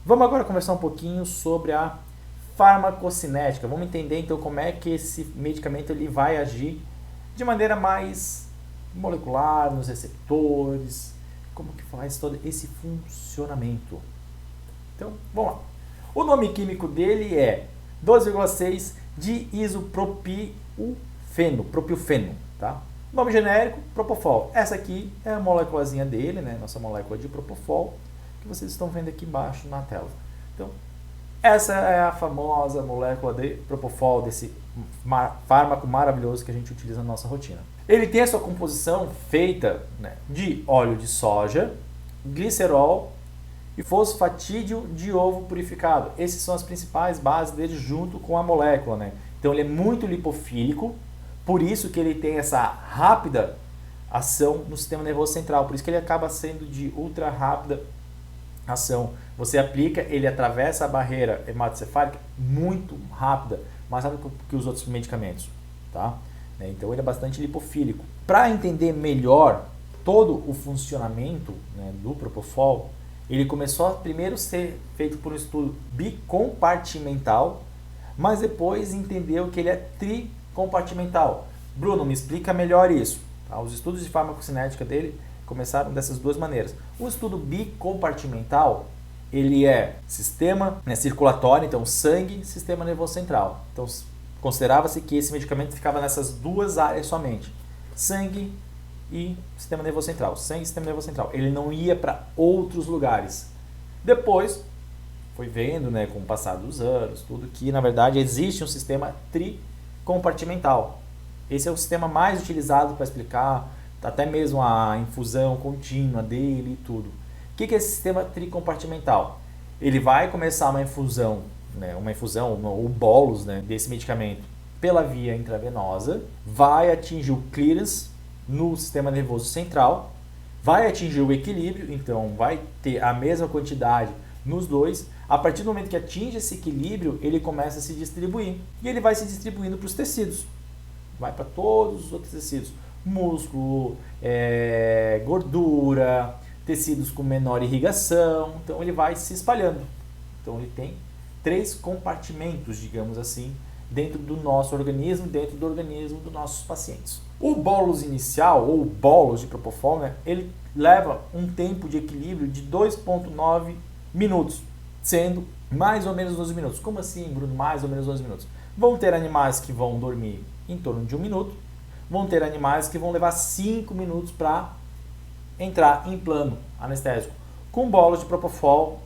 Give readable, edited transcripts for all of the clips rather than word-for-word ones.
Vamos agora conversar um pouquinho sobre a farmacocinética. Vamos entender então como é que esse medicamento ele vai agir de maneira mais molecular nos receptores, como que faz todo esse funcionamento. Então, vamos lá. O nome químico dele é 2,6 de isopropilfeno, propilfeno, tá? Nome genérico, Propofol. Essa aqui é a moléculazinha dele, né? Nossa molécula de Propofol, que vocês estão vendo aqui embaixo na tela. Então, essa é a famosa molécula de Propofol, desse fármaco maravilhoso que a gente utiliza na nossa rotina. Ele tem a sua composição feita, né, de óleo de soja, glicerol e fosfatídeo de ovo purificado. Essas são as principais bases dele junto com a molécula, né? Então ele é muito lipofílico, por isso que ele tem essa rápida ação no sistema nervoso central, por isso que ele acaba sendo de ultra rápida ação. Você aplica, ele atravessa a barreira hematocefálica muito rápida, mais rápido que os outros medicamentos, tá? Então ele é bastante lipofílico. Para entender melhor todo o funcionamento, né, do Propofol, ele começou a primeiro ser feito por um estudo bicompartimental, mas depois entendeu que ele é tricompartimental. Bruno, me explica melhor isso. Tá? Os estudos de farmacocinética dele começaram dessas duas maneiras. O estudo bicompartimental, ele é sistema, né, circulatório, então sangue, sistema nervoso central. Então considerava-se que esse medicamento ficava nessas duas áreas somente, sangue e sistema nervoso central. Sangue e sistema nervoso central. Ele não ia para outros lugares. Depois, foi vendo, né, com o passar dos anos, tudo que, na verdade, existe um sistema tricompartimental. Esse é o sistema mais utilizado para explicar até mesmo a infusão contínua dele e tudo. O que é esse sistema tricompartimental? Ele vai começar uma infusão, né, ou bolos, né, desse medicamento pela via intravenosa, vai atingir o clearance no sistema nervoso central, vai atingir o equilíbrio, então vai ter a mesma quantidade nos dois. A partir do momento que atinge esse equilíbrio, ele começa a se distribuir. E ele vai se distribuindo para os tecidos. Vai para todos os outros tecidos. Músculo, gordura, tecidos com menor irrigação. Então ele vai se espalhando. Então ele tem 3 compartimentos, digamos assim, dentro do nosso organismo, dentro do organismo dos nossos pacientes. O bolus inicial, ou bolus de Propofol, né, ele leva um tempo de equilíbrio de 2,9 minutos, sendo mais ou menos 12 minutos. Como assim, Bruno? Mais ou menos 12 minutos. Vão ter animais que vão dormir em torno de 1 minuto, vão ter animais que vão levar 5 minutos para entrar em plano anestésico. Com bolus de Propofol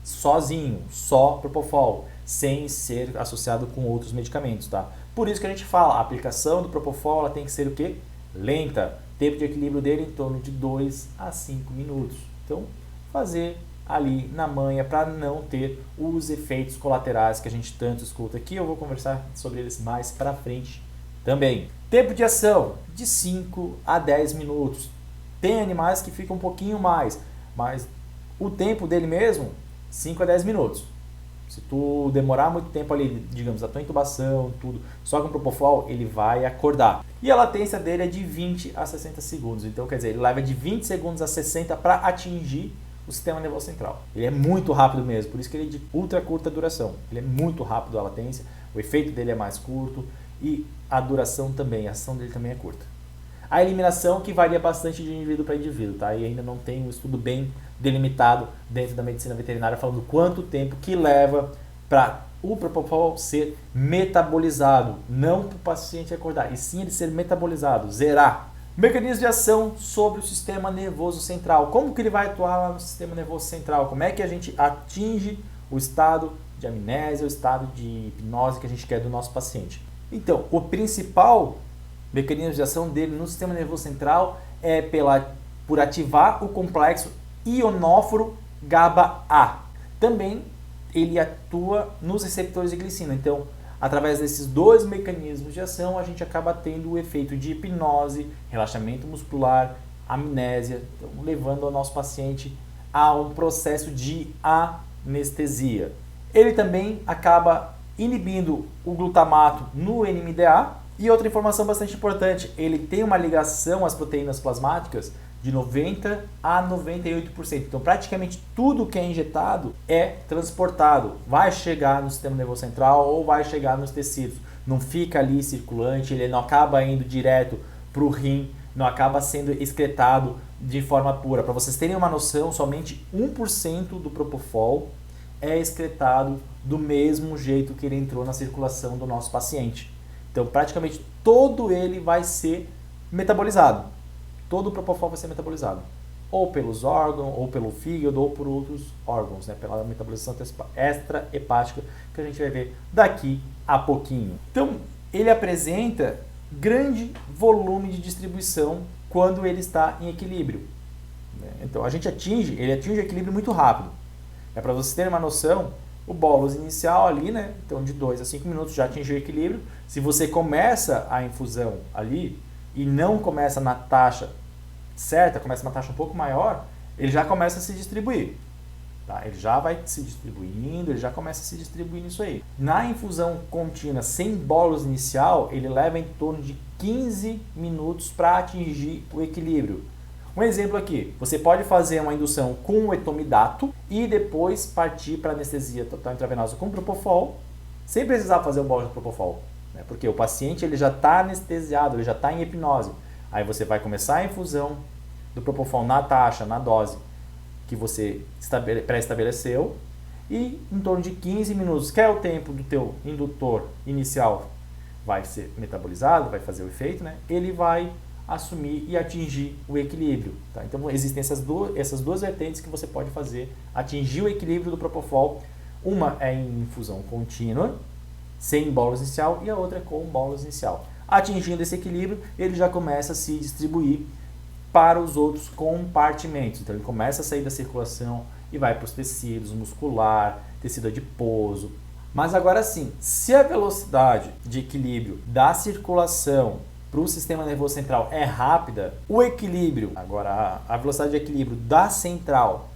sozinho, só Propofol, sem ser associado com outros medicamentos, tá? Por isso que a gente fala, a aplicação do Propofol ela tem que ser o quê? Lenta. Tempo de equilíbrio dele em torno de 2 a 5 minutos. Então, fazer ali na manha para não ter os efeitos colaterais que a gente tanto escuta aqui. Eu vou conversar sobre eles mais para frente também. Tempo de ação de 5 a 10 minutos. Tem animais que ficam um pouquinho mais, mas o tempo dele mesmo, 5 a 10 minutos. Se tu demorar muito tempo ali, digamos, a tua intubação, tudo, só com o Propofol, ele vai acordar. E a latência dele é de 20 a 60 segundos. Então, quer dizer, ele leva de 20 segundos a 60 para atingir o sistema nervoso central. Ele é muito rápido mesmo, por isso que ele é de ultra curta duração. Ele é muito rápido a latência, o efeito dele é mais curto e a duração também, a ação dele também é curta. A eliminação que varia bastante de indivíduo para indivíduo, tá? E ainda não tem um estudo bem delimitado dentro da medicina veterinária falando quanto tempo que leva para o Propofol ser metabolizado, não para o paciente acordar, e sim ele ser metabolizado, zerar. Mecanismo de ação sobre o sistema nervoso central. Como que ele vai atuar lá no sistema nervoso central? Como é que a gente atinge o estado de amnésia, o estado de hipnose que a gente quer do nosso paciente? Então, o principal mecanismo de ação dele no sistema nervoso central é por ativar o complexo ionóforo GABA-A. Também ele atua nos receptores de glicina. Então, através desses dois mecanismos de ação, a gente acaba tendo o efeito de hipnose, relaxamento muscular, amnésia, então, levando o nosso paciente a um processo de anestesia. Ele também acaba inibindo o glutamato no NMDA. E outra informação bastante importante, ele tem uma ligação às proteínas plasmáticas de 90% a 98%. Então, praticamente tudo que é injetado é transportado. Vai chegar no sistema nervoso central ou vai chegar nos tecidos. Não fica ali circulante, ele não acaba indo direto para o rim, não acaba sendo excretado de forma pura. Para vocês terem uma noção, somente 1% do Propofol é excretado do mesmo jeito que ele entrou na circulação do nosso paciente. Então, praticamente todo ele vai ser metabolizado. Todo o Propofol vai ser metabolizado. Ou pelos órgãos, ou pelo fígado, ou por outros órgãos, né? Pela metabolização extra-hepática, que a gente vai ver daqui a pouquinho. Então, ele apresenta grande volume de distribuição quando ele está em equilíbrio. Então, ele atinge o equilíbrio muito rápido. Para vocês terem uma noção, o bolus inicial ali, né? Então, de 2 a 5 minutos já atingiu o equilíbrio. Se você começa a infusão ali e não começa na taxa certa, começa uma taxa um pouco maior, ele já começa a se distribuir. Tá? Ele já vai se distribuindo, ele já começa a se distribuir nisso aí. Na infusão contínua sem bolus inicial, ele leva em torno de 15 minutos para atingir o equilíbrio. Um exemplo aqui, você pode fazer uma indução com o etomidato e depois partir para anestesia total intravenosa com Propofol, sem precisar fazer o bolus de Propofol, né? Porque o paciente ele já está anestesiado, ele já está em hipnose. Aí você vai começar a infusão do Propofol na taxa, na dose que você pré-estabeleceu e em torno de 15 minutos, que é o tempo do teu indutor inicial, vai ser metabolizado, vai fazer o efeito, né? Ele vai assumir e atingir o equilíbrio. Tá? Então existem essas duas vertentes que você pode fazer, atingir o equilíbrio do Propofol. Uma é em infusão contínua, sem bolus inicial, e a outra é com bolus inicial. Atingindo esse equilíbrio, ele já começa a se distribuir para os outros compartimentos. Então, ele começa a sair da circulação e vai para os tecidos, muscular, tecido adiposo. Mas agora sim, se a velocidade de equilíbrio da circulação para o sistema nervoso central é rápida, o equilíbrio, agora a velocidade de equilíbrio da central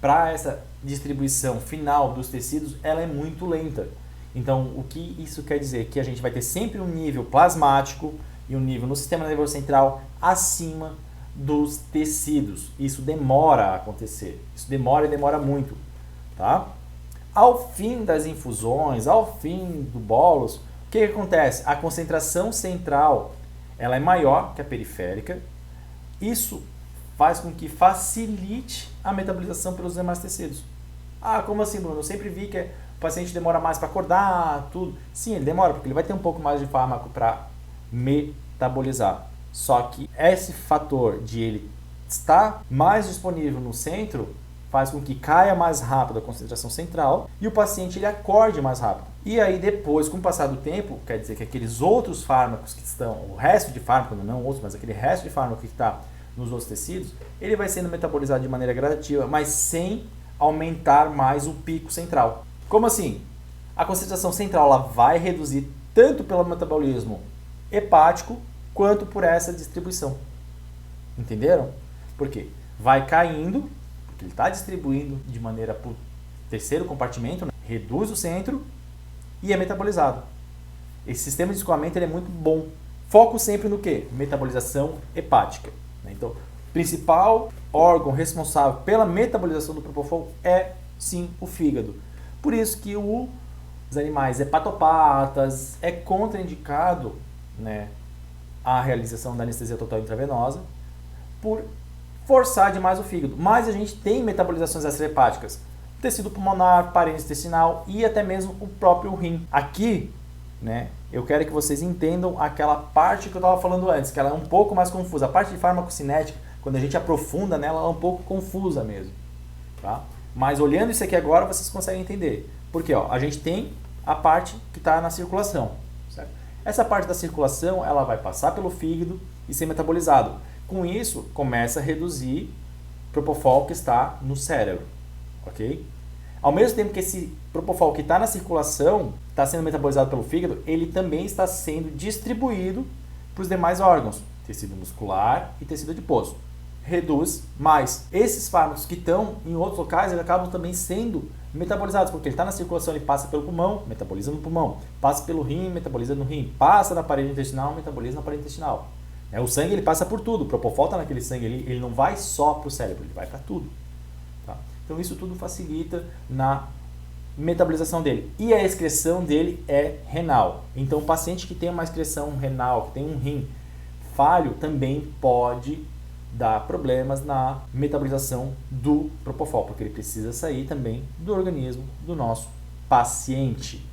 para essa distribuição final dos tecidos, ela é muito lenta. Então, o que isso quer dizer? Que a gente vai ter sempre um nível plasmático e um nível no sistema nervoso central acima dos tecidos. Isso demora a acontecer. Isso demora e demora muito. Tá? Ao fim das infusões, ao fim do bolus, o que acontece? A concentração central ela é maior que a periférica. Isso faz com que facilite a metabolização pelos demais tecidos. Ah, como assim, Bruno? Eu sempre vi que o paciente demora mais para acordar, tudo. Sim, ele demora, porque ele vai ter um pouco mais de fármaco para metabolizar. Só que esse fator de ele estar mais disponível no centro faz com que caia mais rápido a concentração central e o paciente ele acorde mais rápido. E aí depois, com o passar do tempo, quer dizer que aqueles outros fármacos que estão, o resto de fármaco, não outros, mas aquele resto de fármaco que está nos outros tecidos, ele vai sendo metabolizado de maneira gradativa, mas sem aumentar mais o pico central. Como assim? A concentração central ela vai reduzir tanto pelo metabolismo hepático quanto por essa distribuição. Entenderam? Por quê? Vai caindo, porque ele está distribuindo de maneira para o terceiro compartimento, né? Reduz o centro e é metabolizado. Esse sistema de escoamento ele é muito bom. Foco sempre no quê? Metabolização hepática. Então, o principal órgão responsável pela metabolização do Propofol é, sim, o fígado. Por isso que os animais hepatopatas é contraindicado, né, a realização da anestesia total intravenosa por forçar demais o fígado. Mas a gente tem metabolizações extrahepáticas, tecido pulmonar, parede intestinal e até mesmo o próprio rim. Aqui, né, eu quero que vocês entendam aquela parte que eu estava falando antes, que ela é um pouco mais confusa. A parte de farmacocinética, quando a gente aprofunda nela, ela é um pouco confusa mesmo. Tá? Mas olhando isso aqui agora, vocês conseguem entender. Porque ó, a gente tem a parte que está na circulação. Certo? Essa parte da circulação ela vai passar pelo fígado e ser metabolizado. Com isso, começa a reduzir o Propofol que está no cérebro. Ok? Ao mesmo tempo que esse Propofol que está na circulação está sendo metabolizado pelo fígado, ele também está sendo distribuído para os demais órgãos, tecido muscular e tecido adiposo. Reduz mais. Esses fármacos que estão em outros locais, eles acabam também sendo metabolizados, porque ele está na circulação, ele passa pelo pulmão, metaboliza no pulmão, passa pelo rim, metaboliza no rim, passa na parede intestinal, metaboliza na parede intestinal. O sangue ele passa por tudo, o propofol está naquele sangue ali, ele não vai só para o cérebro, ele vai para tudo. Tá? Então isso tudo facilita na metabolização dele. E a excreção dele é renal. Então o paciente que tem uma excreção renal, que tem um rim falho, também pode dar problemas na metabolização do propofol, porque ele precisa sair também do organismo do nosso paciente.